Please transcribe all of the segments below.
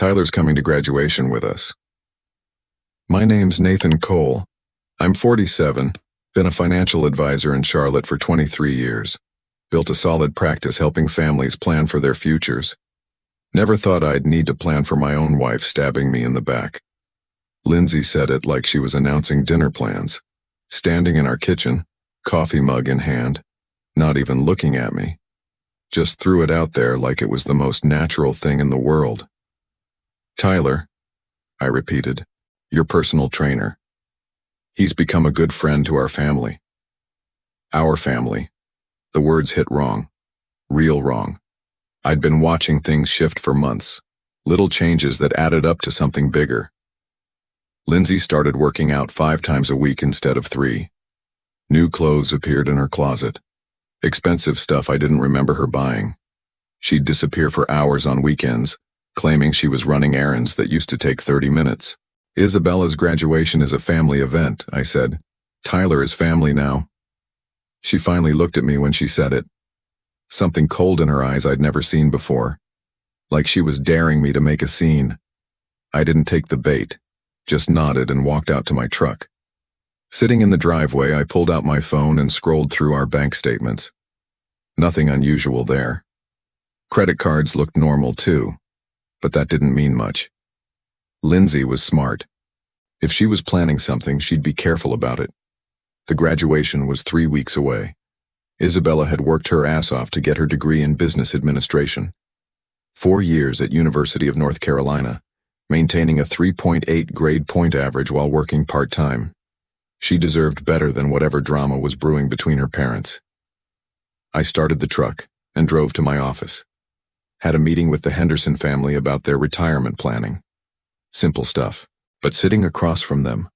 Tyler's coming to graduation with us. My name's Nathan Cole. I'm 47, been a financial advisor in Charlotte for 23 years. Built a solid practice helping families plan for their futures. Never thought I'd need to plan for my own wife stabbing me in the back. Lindsay said it like she was announcing dinner plans. Standing in our kitchen, coffee mug in hand, not even looking at me. Just threw it out there like it was the most natural thing in the world. Tyler, I repeated, your personal trainer. He's become a good friend to our family. Our family. The words hit wrong. Real wrong. I'd been watching things shift for months. Little changes that added up to something bigger. Lindsay started working out 5 times a week instead of 3. New clothes appeared in her closet. Expensive stuff I didn't remember her buying. She'd disappear for hours on weekends, claiming she was running errands that used to take 30 minutes. Isabella's graduation is a family event, I said. Tyler is family now. She finally looked at me when she said it. Something cold in her eyes I'd never seen before. Like she was daring me to make a scene. I didn't take the bait, just nodded and walked out to my truck. Sitting in the driveway, I pulled out my phone and scrolled through our bank statements. Nothing unusual there. Credit cards looked normal too, but that didn't mean much. Lindsay was smart. If she was planning something, she'd be careful about it. The graduation was 3 weeks away. Isabella had worked her ass off to get her degree in business administration. 4 years at University of North Carolina, maintaining a 3.8 grade point average while working part-time. She deserved better than whatever drama was brewing between her parents. I started the truck and drove to my office. Had a meeting with the Henderson family about their retirement planning. Simple stuff, but sitting across from them,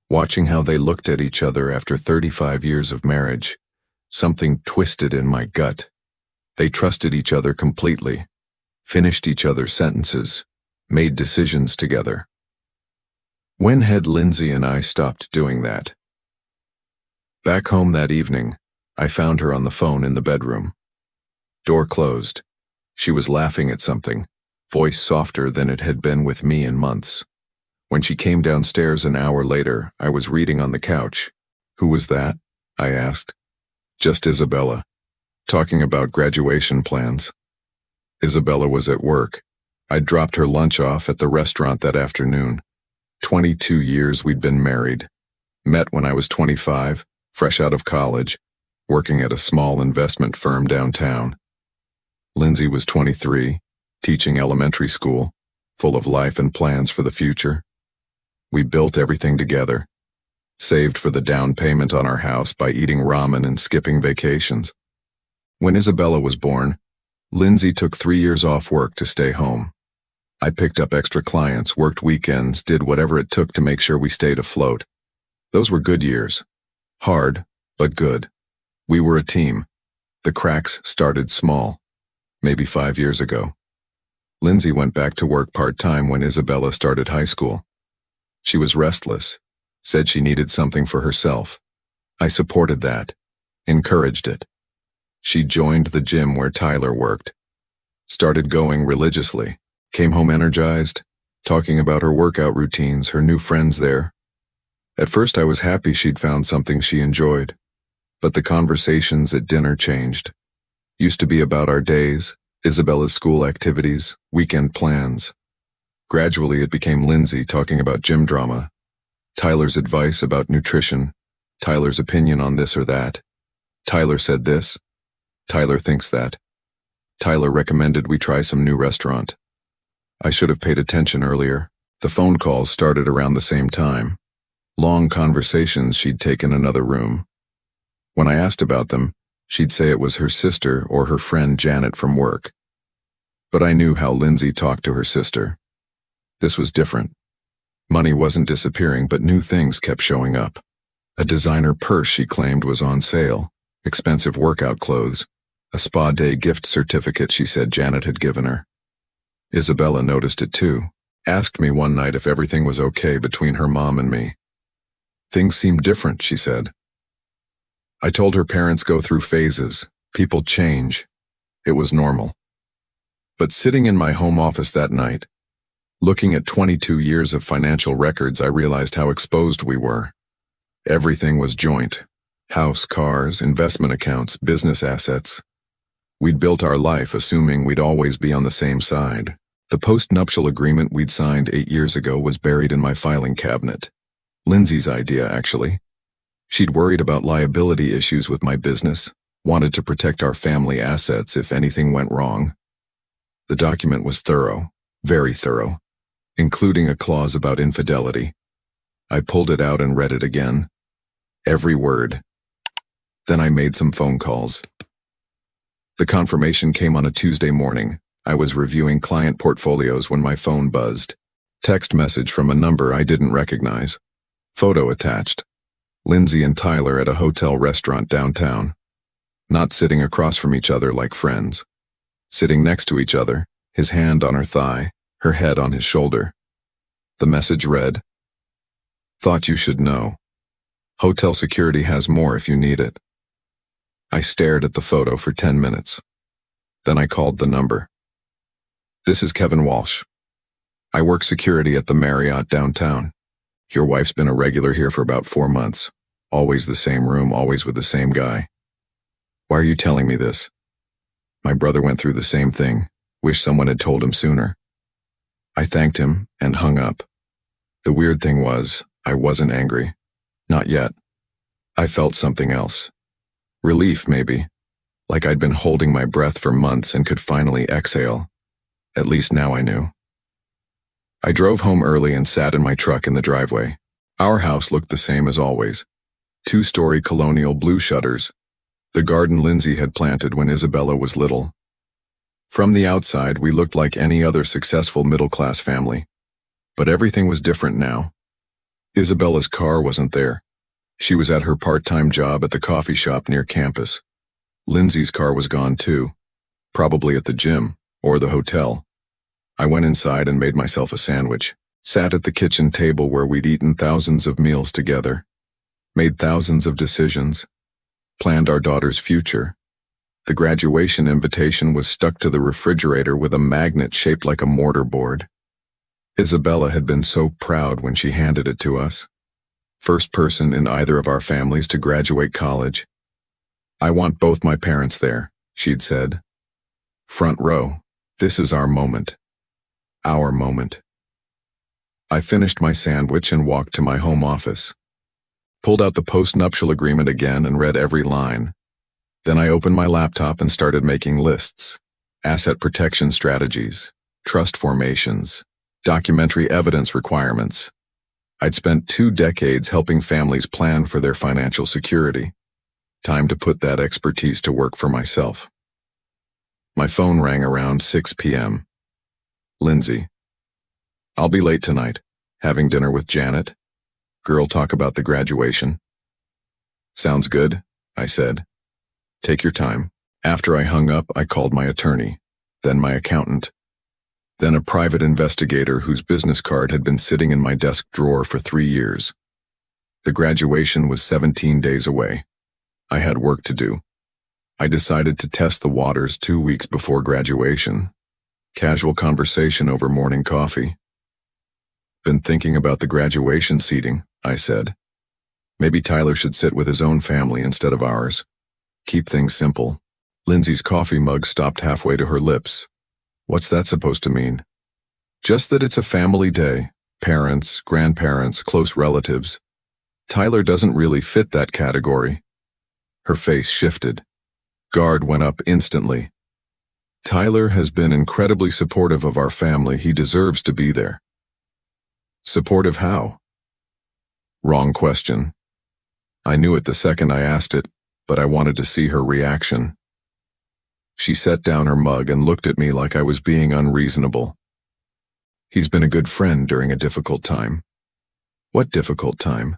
watching how they looked at each other after 35 years of marriage, something twisted in my gut. They trusted each other completely, finished each other's sentences, made decisions together. When had Lindsay and I stopped doing that? Back home that evening, I found her on the phone in the bedroom. Door closed. She was laughing at something, voice softer than it had been with me in months. When she came downstairs an hour later, I was reading on the couch. Who was that? I asked. Just Isabella, talking about graduation plans. Isabella was at work. I'd dropped her lunch off at the restaurant that afternoon. 22 years we'd been married. Met when I was 25, fresh out of college, working at a small investment firm downtown. Lindsay was 23, teaching elementary school, full of life and plans for the future. We built everything together. Saved for the down payment on our house by eating ramen and skipping vacations. When Isabella was born, Lindsay took 3 years off work to stay home. I picked up extra clients, worked weekends, did whatever it took to make sure we stayed afloat. Those were good years. Hard, but good. We were a team. The cracks started small, maybe 5 years ago. Lindsay went back to work part-time when Isabella started high school. She was restless, said she needed something for herself. I supported that, encouraged it. She joined the gym where Tyler worked. Started going religiously, came home energized, talking about her workout routines, her new friends there. At first I was happy she'd found something she enjoyed, but the conversations at dinner changed. Used to be about our days, Isabella's school activities, weekend plans. Gradually it became Lindsay talking about gym drama, Tyler's advice about nutrition, Tyler's opinion on this or that. Tyler said this. Tyler thinks that. Tyler recommended we try some new restaurant. I should have paid attention earlier. The phone calls started around the same time. Long conversations she'd take in another room. When I asked about them, she'd say it was her sister or her friend Janet from work. But I knew how Lindsay talked to her sister. This was different. Money wasn't disappearing, but new things kept showing up. A designer purse she claimed was on sale, expensive workout clothes, a spa day gift certificate she said Janet had given her. Isabella noticed it too, asked me one night if everything was okay between her mom and me. Things seemed different, she said. I told her parents go through phases, people change. It was normal. But sitting in my home office that night, Looking at 22 years of financial records, I realized how exposed we were. Everything was joint. House, cars, investment accounts, business assets. We'd built our life assuming we'd always be on the same side. The post-nuptial agreement we'd signed 8 years ago was buried in my filing cabinet. Lindsay's idea, actually. She'd worried about liability issues with my business, wanted to protect our family assets if anything went wrong. The document was thorough, very thorough, including a clause about infidelity. I pulled it out and read it again. Every word. Then I made some phone calls. The confirmation came on a Tuesday morning. I was reviewing client portfolios when my phone buzzed. Text message from a number I didn't recognize. Photo attached. Lindsay and Tyler at a hotel restaurant downtown. Not sitting across from each other like friends. Sitting next to each other, his hand on her thigh, her head on his shoulder. The message read, "Thought you should know. Hotel security has more if you need it." I stared at the photo for 10 minutes. Then I called the number. "This is Kevin Walsh. I work security at the Marriott downtown. Your wife's been a regular here for about 4 months. Always the same room, always with the same guy. Why are you telling me this? My brother went through the same thing. Wish someone had told him sooner." I thanked him and hung up. The weird thing was, I wasn't angry. Not yet. I felt something else. Relief, maybe. Like I'd been holding my breath for months and could finally exhale. At least now I knew. I drove home early and sat in my truck in the driveway. Our house looked the same as always. 2-story colonial blue shutters. The garden Lindsay had planted when Isabella was little. From the outside, we looked like any other successful middle-class family. But everything was different now. Isabella's car wasn't there. She was at her part-time job at the coffee shop near campus. Lindsay's car was gone too. Probably at the gym, or the hotel. I went inside and made myself a sandwich. Sat at the kitchen table where we'd eaten thousands of meals together. Made thousands of decisions. Planned our daughter's future. The graduation invitation was stuck to the refrigerator with a magnet shaped like a mortar board. Isabella had been so proud when she handed it to us. First person in either of our families to graduate college. "I want both my parents there," she'd said. "Front row. This is our moment. Our moment." I finished my sandwich and walked to my home office. Pulled out the post-nuptial agreement again and read every line. Then I opened my laptop and started making lists. Asset protection strategies, trust formations, documentary evidence requirements. I'd spent 2 decades helping families plan for their financial security. Time to put that expertise to work for myself. My phone rang around 6 p.m. "Lindsay. I'll be late tonight. Having dinner with Janet. Girl talk about the graduation." "Sounds good," I said. "Take your time." After I hung up, I called my attorney, then my accountant, then a private investigator whose business card had been sitting in my desk drawer for 3 years. The graduation was 17 days away. I had work to do. I decided to test the waters 2 weeks before graduation. Casual conversation over morning coffee. "Been thinking about the graduation seating," I said. "Maybe Tyler should sit with his own family instead of ours. Keep things simple." Lindsay's coffee mug stopped halfway to her lips. "What's that supposed to mean?" "Just that it's a family day. Parents, grandparents, close relatives. Tyler doesn't really fit that category." Her face shifted. Guard went up instantly. "Tyler has been incredibly supportive of our family. He deserves to be there." "Supportive how?" Wrong question. I knew it the second I asked it, but I wanted to see her reaction. She set down her mug and looked at me like I was being unreasonable. "He's been a good friend during a difficult time." "What difficult time?"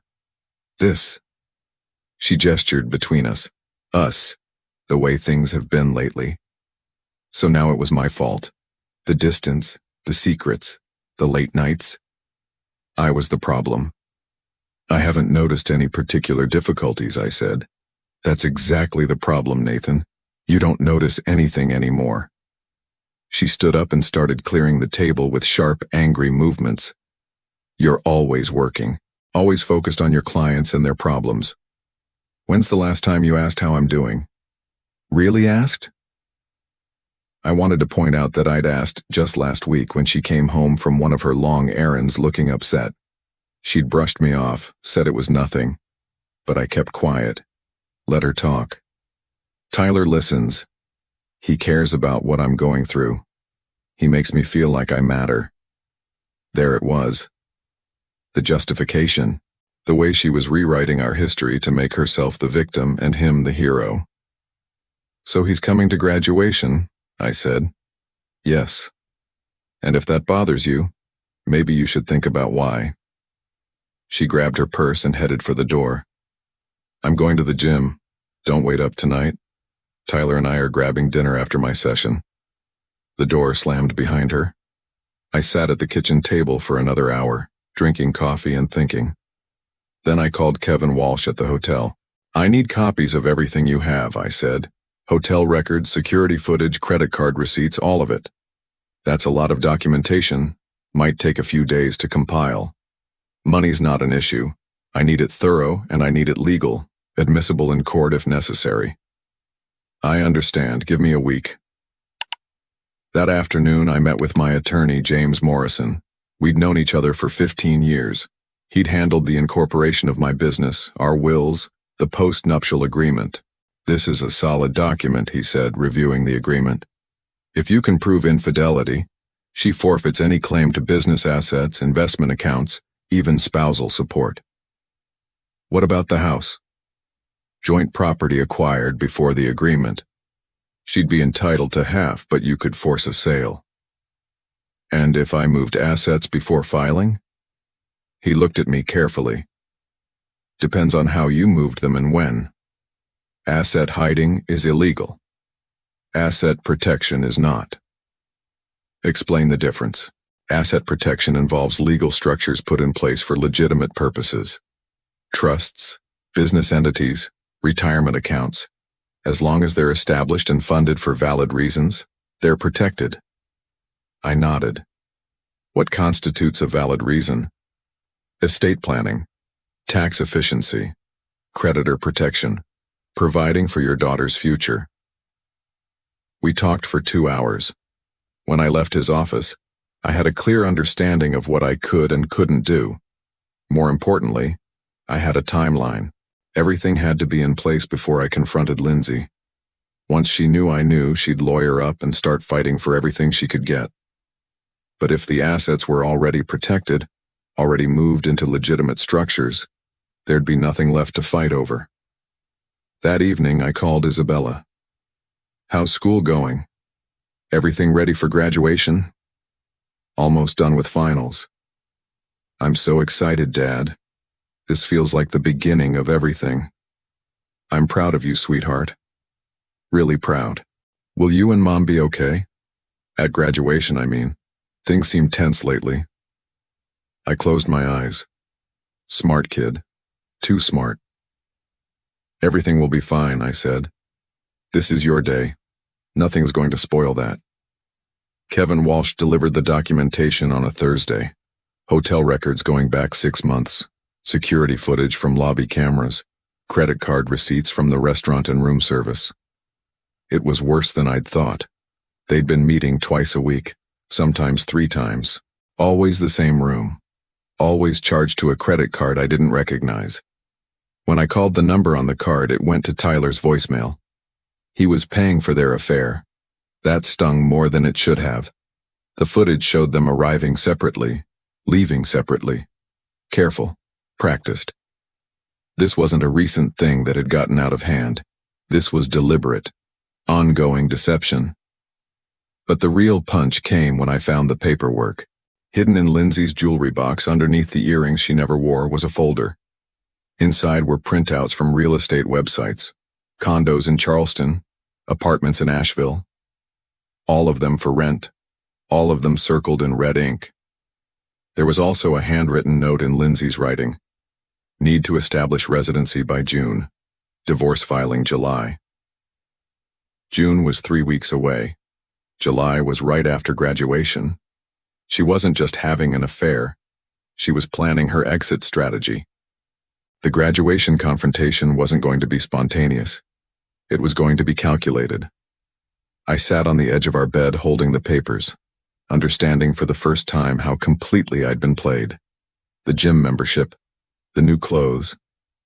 "This." She gestured between us. "Us. The way things have been lately." So now it was my fault. The distance, the secrets, the late nights. I was the problem. "I haven't noticed any particular difficulties," I said. "That's exactly the problem, Nathan. You don't notice anything anymore." She stood up and started clearing the table with sharp, angry movements. You're always working, always focused on your clients and their problems. When's the last time you asked how I'm doing? Really asked? I wanted to point out that I'd asked just last week when she came home from one of her long errands looking upset. She'd brushed me off, said it was nothing, but I kept quiet. Let her talk. Tyler listens. He cares about what I'm going through. He makes me feel like I matter. There it was. The justification. The way she was rewriting our history to make herself the victim and him the hero. So he's coming to graduation, I said. Yes. And if that bothers you, maybe you should think about why. She grabbed her purse and headed for the door. I'm going to the gym. Don't wait up tonight. Tyler and I are grabbing dinner after my session. The door slammed behind her. I sat at the kitchen table for another hour, drinking coffee and thinking. Then I called Kevin Walsh at the hotel. I need copies of everything you have, I said. Hotel records, security footage, credit card receipts, all of it. That's a lot of documentation. Might take a few days to compile. Money's not an issue. I need it thorough and I need it legal, admissible in court if necessary. I understand. Give me a week. That afternoon, I met with my attorney, James Morrison. We'd known each other for 15 years. He'd handled the incorporation of my business, our wills, the post-nuptial agreement. This is a solid document, he said, reviewing the agreement. If you can prove infidelity, she forfeits any claim to business assets, investment accounts, even spousal support. What about the house? Joint property acquired before the agreement. She'd be entitled to half, but you could force a sale. And if I moved assets before filing? He looked at me carefully. Depends on how you moved them and when. Asset hiding is illegal. Asset protection is not. Explain the difference. Asset protection involves legal structures put in place for legitimate purposes. Trusts, business entities, retirement accounts. As long as they're established and funded for valid reasons, they're protected. I nodded. What constitutes a valid reason? Estate planning, tax efficiency, creditor protection, providing for your daughter's future. We talked for 2 hours. When I left his office, I had a clear understanding of what I could and couldn't do. More importantly, I had a timeline. Everything had to be in place before I confronted Lindsay. Once she knew I knew, she'd lawyer up and start fighting for everything she could get. But if the assets were already protected, already moved into legitimate structures, there'd be nothing left to fight over. That evening, I called Isabella. How's school going? Everything ready for graduation? Almost done with finals. I'm so excited, Dad. This feels like the beginning of everything. I'm proud of you, sweetheart. Really proud. Will you and Mom be okay? At graduation, I mean. Things seem tense lately. I closed my eyes. Smart kid. Too smart. Everything will be fine, I said. This is your day. Nothing's going to spoil that. Kevin Walsh delivered the documentation on a Thursday. Hotel records going back 6 months. Security footage from lobby cameras. Credit card receipts from the restaurant and room service. It was worse than I'd thought. They'd been meeting twice a week, sometimes 3 times. Always the same room. Always charged to a credit card I didn't recognize. When I called the number on the card, it went to Tyler's voicemail. He was paying for their affair. That stung more than it should have. The footage showed them arriving separately, leaving separately. Careful, practiced. This wasn't a recent thing that had gotten out of hand. This was deliberate, ongoing deception. But the real punch came when I found the paperwork. Hidden in Lindsay's jewelry box underneath the earrings she never wore was a folder. Inside were printouts from real estate websites, condos in Charleston, apartments in Asheville. All of them for rent, all of them circled in red ink. There was also a handwritten note in Lindsay's writing. Need to establish residency by June. Divorce filing July. June was 3 weeks away. July was right after graduation. She wasn't just having an affair. She was planning her exit strategy. The graduation confrontation wasn't going to be spontaneous. It was going to be calculated. I sat on the edge of our bed holding the papers, understanding for the first time how completely I'd been played. The gym membership, the new clothes,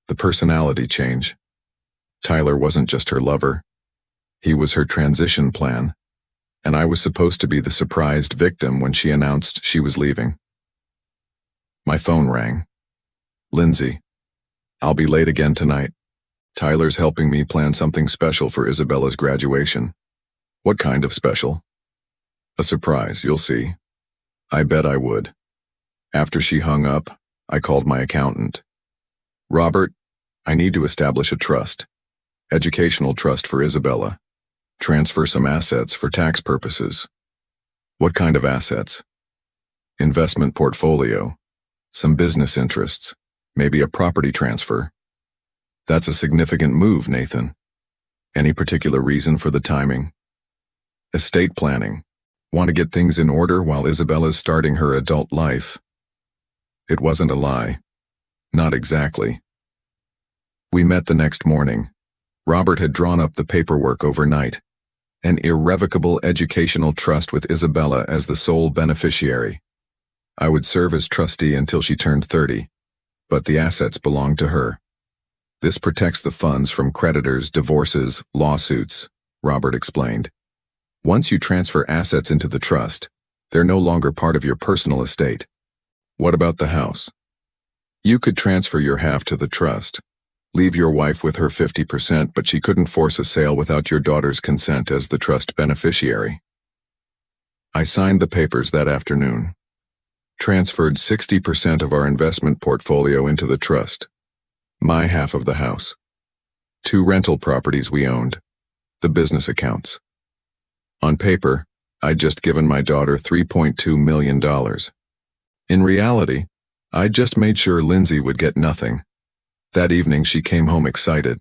the personality change. Tyler wasn't just her lover. He was her transition plan, and I was supposed to be the surprised victim when she announced she was leaving. My phone rang. Lindsay, I'll be late again tonight. Tyler's helping me plan something special for Isabella's graduation. What kind of special? A surprise, you'll see. I bet I would. After she hung up, I called my accountant. Robert, I need to establish a trust. Educational trust for Isabella. Transfer some assets for tax purposes. What kind of assets? Investment portfolio. Some business interests. Maybe a property transfer. That's a significant move, Nathan. Any particular reason for the timing? Estate planning. Want to get things in order while Isabella's starting her adult life. It wasn't a lie. Not exactly. We met the next morning. Robert had drawn up the paperwork overnight. An irrevocable educational trust with Isabella as the sole beneficiary. I would serve as trustee until she turned 30, but the assets belonged to her. This protects the funds from creditors, divorces, lawsuits, Robert explained. Once you transfer assets into the trust, they're no longer part of your personal estate. What about the house? You could transfer your half to the trust. Leave your wife with her 50%, but she couldn't force a sale without your daughter's consent as the trust beneficiary. I signed the papers that afternoon. Transferred 60% of our investment portfolio into the trust. My half of the house. 2 rental properties we owned. The business accounts. On paper, I'd just given my daughter $3.2 million. In reality, I'd just made sure Lindsay would get nothing. That evening she came home excited.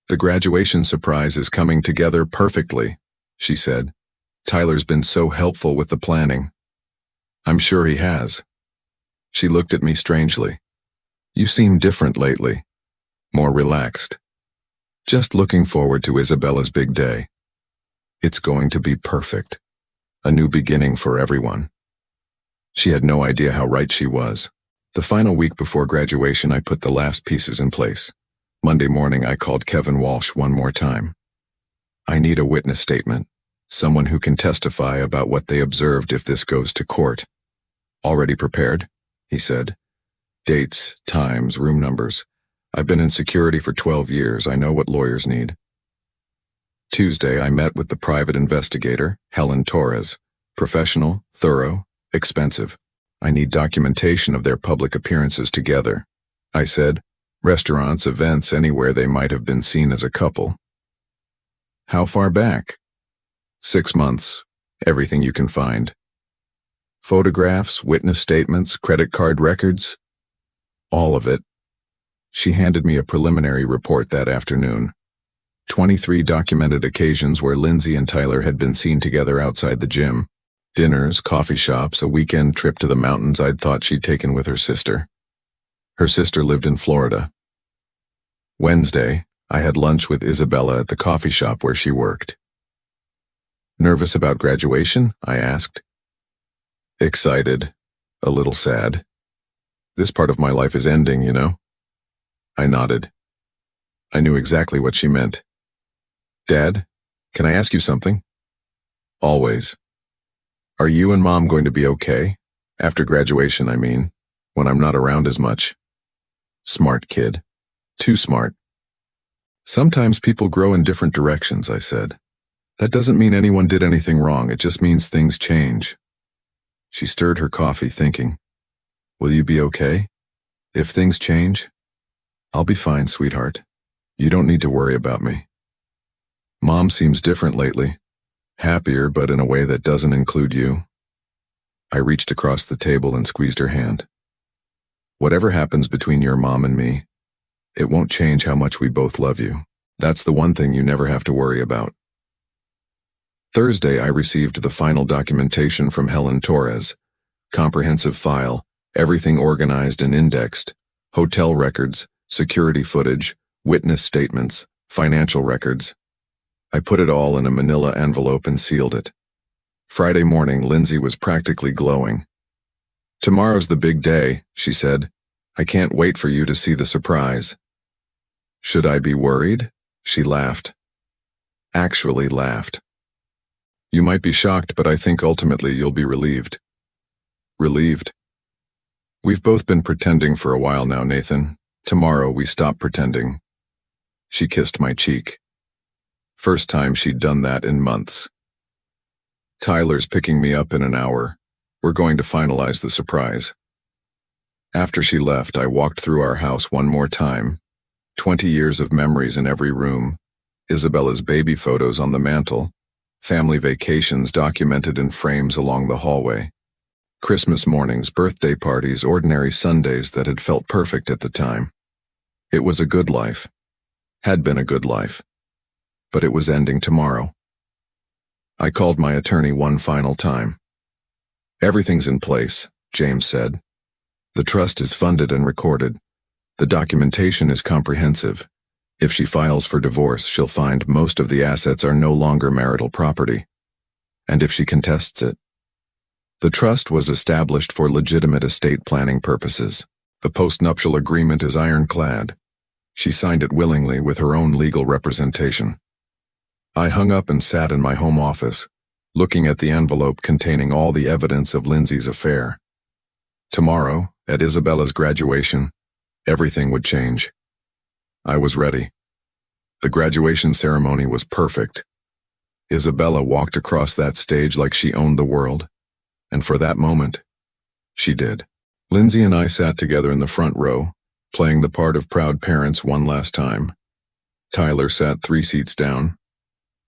The graduation surprise is coming together perfectly, she said. Tyler's been so helpful with the planning. I'm sure he has. She looked at me strangely. You seem different lately. More relaxed. Just looking forward to Isabella's big day. It's going to be perfect. A new beginning for everyone. She had no idea how right she was. The final week before graduation, I put the last pieces in place. Monday morning, I called Kevin Walsh one more time. I need a witness statement. Someone who can testify about what they observed if this goes to court. Already prepared? He said. Dates, times, room numbers. I've been in security for 12 years. I know what lawyers need. Tuesday, I met with the private investigator, Helen Torres. Professional, thorough, expensive. I need documentation of their public appearances together. I said, restaurants, events, anywhere they might have been seen as a couple. How far back? 6 months. Everything you can find. Photographs, witness statements, credit card records. All of it. She handed me a preliminary report that afternoon. 23 documented occasions where Lindsay and Tyler had been seen together outside the gym. Dinners, coffee shops, a weekend trip to the mountains I'd thought she'd taken with her sister. Her sister lived in Florida. Wednesday, I had lunch with Isabella at the coffee shop where she worked. Nervous about graduation? I asked. Excited. A little sad. This part of my life is ending, you know? I nodded. I knew exactly what she meant. Dad, can I ask you something? Always. Are you and Mom going to be okay? After graduation, I mean, when I'm not around as much. Smart kid. Too smart. Sometimes people grow in different directions, I said. That doesn't mean anyone did anything wrong, it just means things change. She stirred her coffee, thinking, will you be okay? If things change? I'll be fine, sweetheart. You don't need to worry about me. Mom seems different lately. Happier, but in a way that doesn't include you. I reached across the table and squeezed her hand. Whatever happens between your mom and me, it won't change how much we both love you. That's the one thing you never have to worry about. Thursday, I received the final documentation from Helen Torres. Comprehensive file, everything organized and indexed, hotel records, security footage, witness statements, financial records. I put it all in a manila envelope and sealed it. Friday morning, Lindsay was practically glowing. "Tomorrow's the big day," she said. "I can't wait for you to see the surprise." "Should I be worried?" She laughed. Actually laughed. "You might be shocked, but I think ultimately you'll be relieved." Relieved? "We've both been pretending for a while now, Nathan. Tomorrow we stop pretending." She kissed my cheek. First time she'd done that in months. "Tyler's picking me up in an hour. We're going to finalize the surprise." After she left, I walked through our house one more time. 20 years of memories in every room. Isabella's baby photos on the mantel. Family vacations documented in frames along the hallway. Christmas mornings, birthday parties, ordinary Sundays that had felt perfect at the time. It was a good life. Had been a good life. But it was ending tomorrow. I called my attorney one final time. "Everything's in place," James said. "The trust is funded and recorded. The documentation is comprehensive. If she files for divorce, she'll find most of the assets are no longer marital property. And if she contests it, the trust was established for legitimate estate planning purposes. The postnuptial agreement is ironclad. She signed it willingly with her own legal representation." I hung up and sat in my home office, looking at the envelope containing all the evidence of Lindsay's affair. Tomorrow, at Isabella's graduation, everything would change. I was ready. The graduation ceremony was perfect. Isabella walked across that stage like she owned the world, and for that moment, she did. Lindsay and I sat together in the front row, playing the part of proud parents one last time. Tyler sat 3 seats down,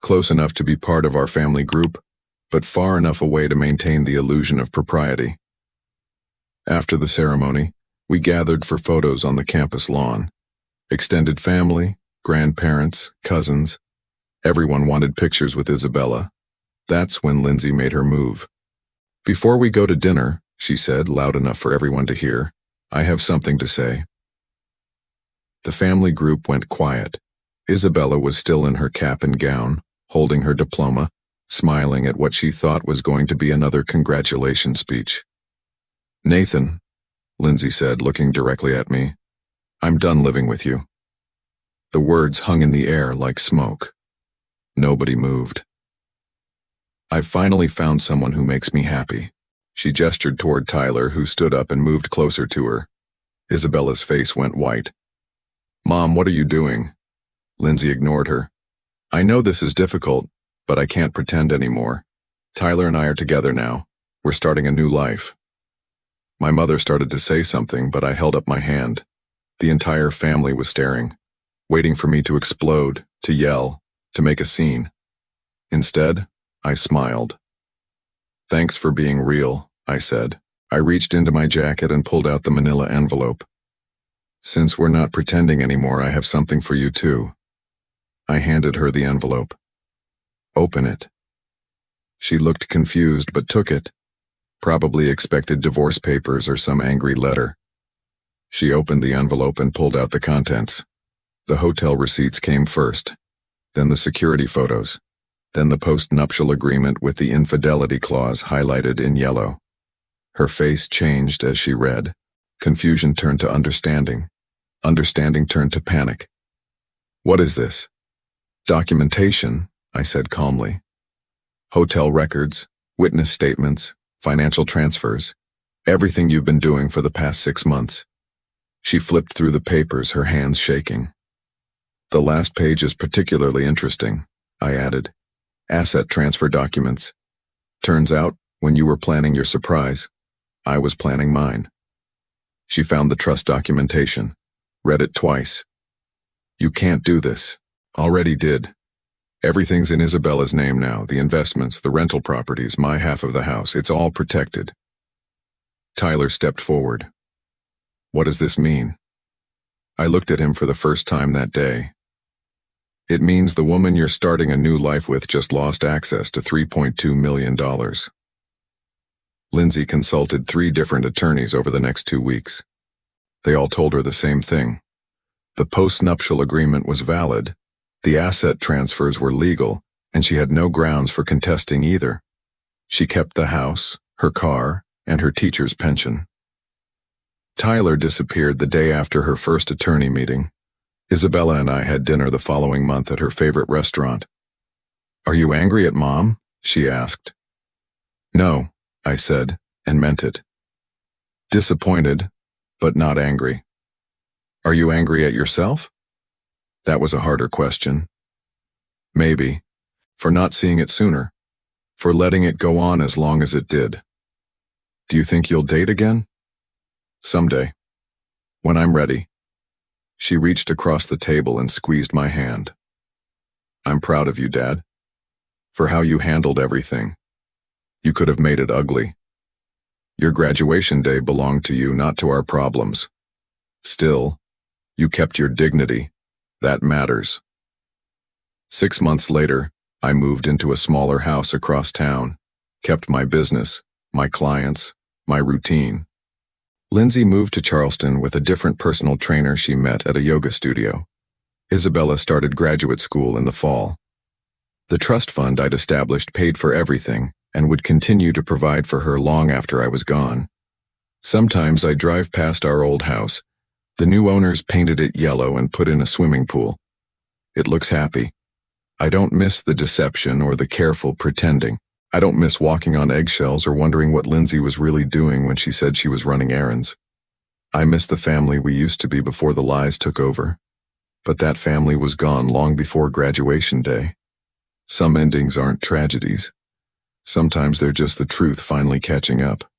close enough to be part of our family group, but far enough away to maintain the illusion of propriety. After the ceremony, we gathered for photos on the campus lawn. Extended family, grandparents, cousins. Everyone wanted pictures with Isabella. That's when Lindsay made her move. "Before we go to dinner," she said, loud enough for everyone to hear, "I have something to say." The family group went quiet. Isabella was still in her cap and gown, holding her diploma, smiling at what she thought was going to be another congratulation speech. "Nathan," Lindsay said, looking directly at me, "I'm done living with you." The words hung in the air like smoke. Nobody moved. "I've finally found someone who makes me happy." She gestured toward Tyler, who stood up and moved closer to her. Isabella's face went white. "Mom, what are you doing?" Lindsay ignored her. "I know this is difficult, but I can't pretend anymore. Tyler and I are together now. We're starting a new life." My mother started to say something, but I held up my hand. The entire family was staring, waiting for me to explode, to yell, to make a scene. Instead, I smiled. "Thanks for being real," I said. I reached into my jacket and pulled out the manila envelope. "Since we're not pretending anymore, I have something for you too." I handed her the envelope. "Open it." She looked confused but took it. Probably expected divorce papers or some angry letter. She opened the envelope and pulled out the contents. The hotel receipts came first, then the security photos, then the post-nuptial agreement with the infidelity clause highlighted in yellow. Her face changed as she read. Confusion turned to understanding. Understanding turned to panic. "What is this?" "Documentation," I said calmly. "Hotel records, witness statements, financial transfers, everything you've been doing for the past 6 months." She flipped through the papers, her hands shaking. "The last page is particularly interesting," I added. "Asset transfer documents. Turns out, when you were planning your surprise, I was planning mine." She found the trust documentation, read it twice. "You can't do this." "Already did. Everything's in Isabella's name now, the investments, the rental properties, my half of the house. It's all protected." Tyler stepped forward. "What does this mean?" I looked at him for the first time that day. It means the woman you're starting a new life with just lost access to $3.2 million. Lindsay consulted 3 different attorneys over the next 2 weeks. They all told her the same thing. The post-nuptial agreement was valid, the asset transfers were legal, and she had no grounds for contesting either. She kept the house, her car, and her teacher's pension. Tyler disappeared the day after her first attorney meeting. Isabella and I had dinner the following month at her favorite restaurant. "Are you angry at Mom?" she asked. "No," I said, and meant it. "Disappointed, but not angry." "Are you angry at yourself?" That was a harder question. "Maybe. For not seeing it sooner. For letting it go on as long as it did." "Do you think you'll date again?" "Someday. When I'm ready." She reached across the table and squeezed my hand. "I'm proud of you, Dad. For how you handled everything. You could have made it ugly. Your graduation day belonged to you, not to our problems. Still, you kept your dignity. That matters." 6 months later, I moved into a smaller house across town, kept my business, my clients, my routine. Lindsay moved to Charleston with a different personal trainer she met at a yoga studio. Isabella started graduate school in the fall. The trust fund I'd established paid for everything and would continue to provide for her long after I was gone. Sometimes I'd drive past our old house. The new owners painted it yellow and put in a swimming pool. It looks happy. I don't miss the deception or the careful pretending. I don't miss walking on eggshells or wondering what Lindsay was really doing when she said she was running errands. I miss the family we used to be before the lies took over. But that family was gone long before graduation day. Some endings aren't tragedies. Sometimes they're just the truth finally catching up.